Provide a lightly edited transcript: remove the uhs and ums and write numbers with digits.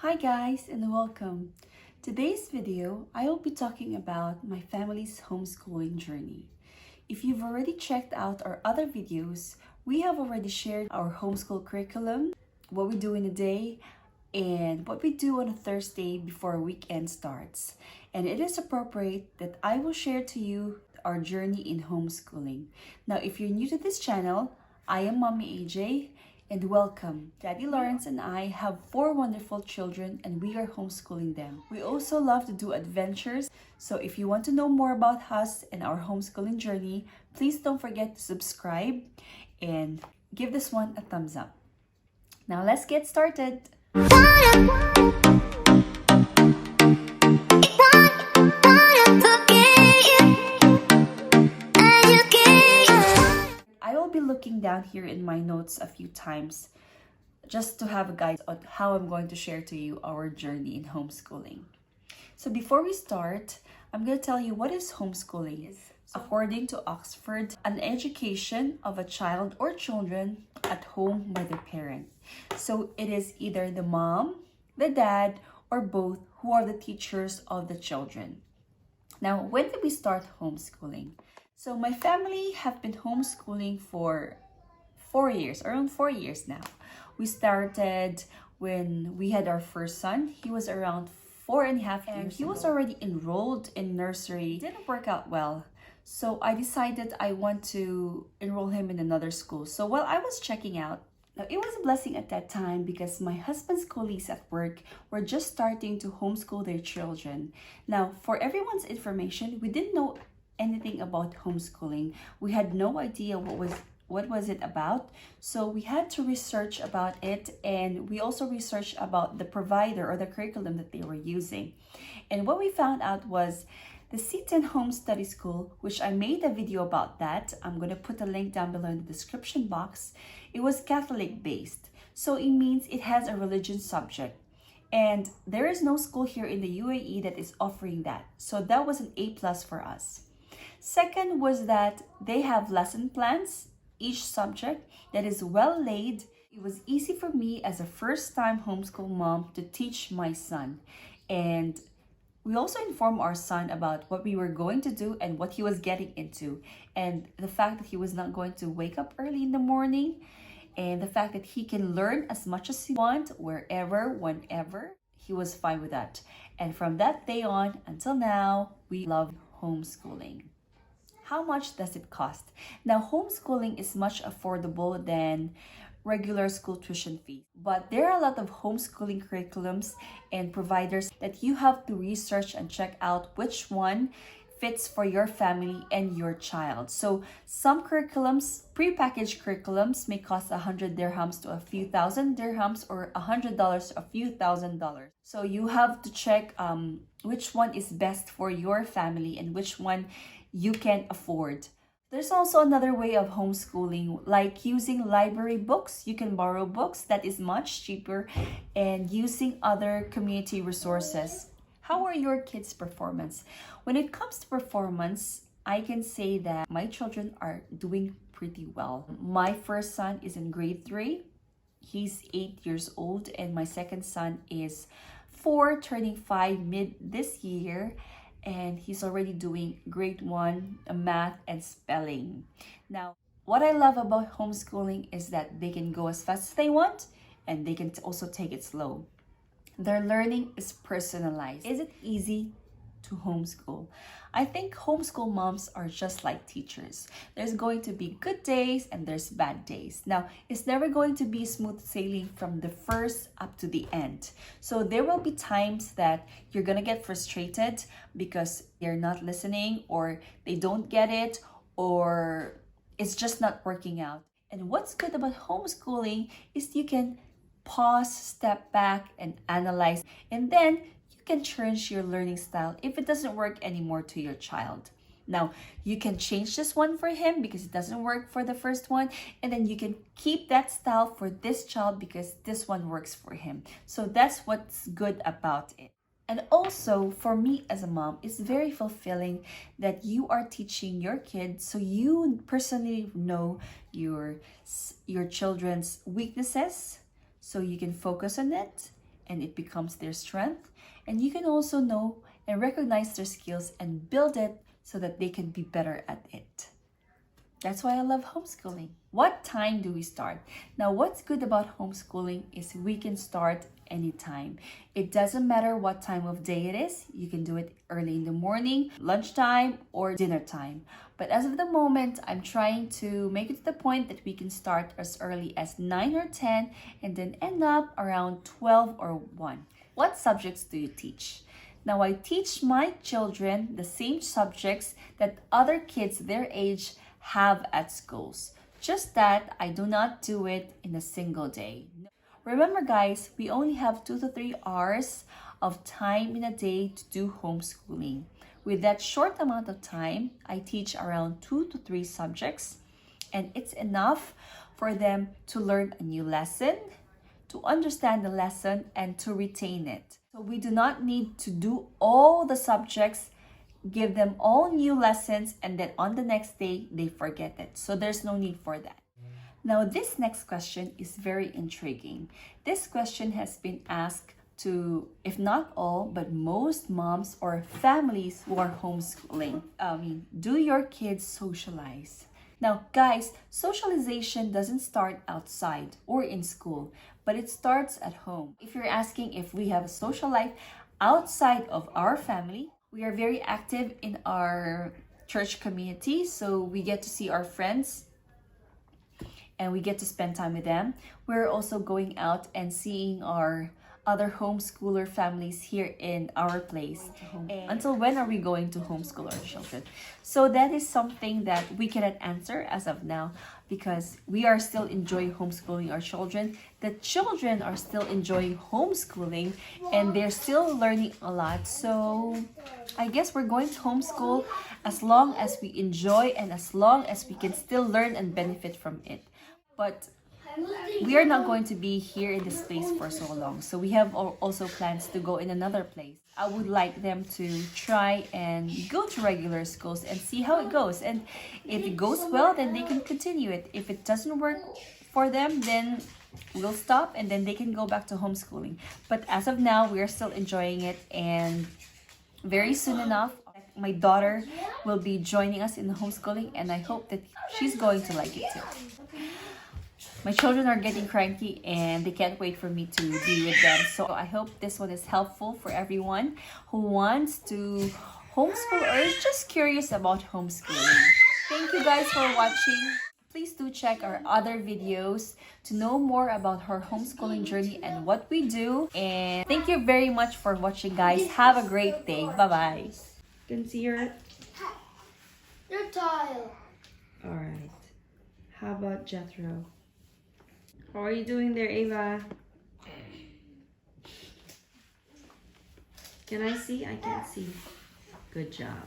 Hi guys and welcome. Today's video, I will be talking about my family's homeschooling journey. If you've already checked out our other videos, we have already shared our homeschool curriculum, what we do in a day, and what we do on a Thursday before a weekend starts. And it is appropriate that I will share to you our journey in homeschooling. Now, if you're new to this channel, I am Mommy AJ, and welcome. Daddy Laurence and I have 4 wonderful children and we are homeschooling them. We also love to do adventures, so if you want to know more about us and our homeschooling journey, please don't forget to subscribe and give this one a thumbs up. Now let's get started. Looking down here in my notes a few times just to have a guide on how I'm going to share to you our journey in homeschooling. So before we start, I'm going to tell you what is homeschooling is. According to Oxford, an education of a child or children at home by their parent. So it is either the mom, the dad, or both who are the teachers of the children. Now, when did we start homeschooling? So my family have been homeschooling for 4 years, around 4 years now. We started when we had our first son. He was around 4.5 years and he was already enrolled in nursery. It didn't work out well. So I decided I want to enroll him in another school. So while I was checking out, it was a blessing at that time because my husband's colleagues at work were just starting to homeschool their children. Now, for everyone's information, we didn't know anything about homeschooling. We had no idea what was it about, so we had to research about it, and we also researched about the provider or the curriculum that they were using. And what we found out was the Seton Home Study School, which I made a video about that. I'm going to put a link down below in the description box. It was Catholic based, so it means it has a religion subject. And there is no school here in the UAE that is offering that, so that was an A+ for us. Second was that they have lesson plans, each subject that is well laid. It was easy for me as a first-time homeschool mom to teach my son. And we also informed our son about what we were going to do and what he was getting into. And the fact that he was not going to wake up early in the morning, and the fact that he can learn as much as he wants, wherever, whenever, he was fine with that. And from that day on until now, we love homeschooling. How much does it cost? Now, homeschooling is much affordable than regular school tuition fees, but there are a lot of homeschooling curriculums and providers that you have to research and check out which one fits for your family and your child. So some curriculums, prepackaged curriculums, may cost 100 dirhams to a few thousand dirhams, or $100 to a few $1,000. So you have to check which one is best for your family and which one you can afford. There's also another way of homeschooling, like using library books. You can borrow books, that is much cheaper, and using other community resources. How are your kids' performance? When it comes to performance, I can say that my children are doing pretty well. My first son is in grade 3. He's 8 years old, and my second son is 4, turning 5 mid this year. And he's already doing grade 1 math and spelling. Now, what I love about homeschooling is that they can go as fast as they want, and they can also take it slow. Their learning is personalized. Is it easy to homeschool? I think homeschool moms are just like teachers. There's going to be good days and there's bad days. Now, it's never going to be smooth sailing from the first up to the end. So there will be times that you're gonna get frustrated because they're not listening, or they don't get it, or it's just not working out. And what's good about homeschooling is you can pause, step back, and analyze, and then you can change your learning style if it doesn't work anymore to your child. Now, you can change this one for him because it doesn't work for the first one, and then you can keep that style for this child because this one works for him. So that's what's good about it. And also, for me as a mom, it's very fulfilling that you are teaching your kids, so you personally know your children's weaknesses, so you can focus on it, and it becomes their strength. And you can also know and recognize their skills and build it so that they can be better at it. That's why I love homeschooling. What time do we start? Now, what's good about homeschooling is we can start anytime. It doesn't matter what time of day it is. You can do it early in the morning, lunchtime, or dinner time. But as of the moment, I'm trying to make it to the point that we can start as early as 9 or 10 and then end up around 12 or 1. What subjects do you teach? Now, I teach my children the same subjects that other kids their age have at schools. Just that I do not do it in a single day. Remember guys, we only have 2 to 3 hours of time in a day to do homeschooling. With that short amount of time, I teach around 2 to 3 subjects, and it's enough for them to learn a new lesson, to understand the lesson, and to retain it. So we do not need to do all the subjects, give them all new lessons, and then on the next day, they forget it. So there's no need for that. Now, this next question is very intriguing. This question has been asked to, if not all, but most moms or families who are homeschooling. Do your kids socialize? Now, guys, socialization doesn't start outside or in school, but it starts at home. If you're asking if we have a social life outside of our family, we are very active in our church community, so we get to see our friends and we get to spend time with them. We're also going out and seeing our other homeschooler families here in our place. Until when are we going to homeschool our children? So that is something that we cannot answer as of now, because we are still enjoying homeschooling our children. The children are still enjoying homeschooling and they're still learning a lot. So I guess we're going to homeschool as long as we enjoy and as long as we can still learn and benefit from it. But we are not going to be here in this place for so long. So we have also plans to go in another place. I would like them to try and go to regular schools and see how it goes. And if it goes well, then they can continue it. If it doesn't work for them, then we'll stop and then they can go back to homeschooling. But as of now, we are still enjoying it, and very soon enough, my daughter will be joining us in the homeschooling, and I hope that she's going to like it too. My children are getting cranky and they can't wait for me to be with them. So I hope this one is helpful for everyone who wants to homeschool or is just curious about homeschooling. Thank you guys for watching. Please do check our other videos to know more about her homeschooling journey and what we do. And thank you very much for watching, guys. Have a great day. Bye-bye. Can see your tile. All right. How about Jethro? How are you doing there, Ava? Can I see? I can't see. Good job.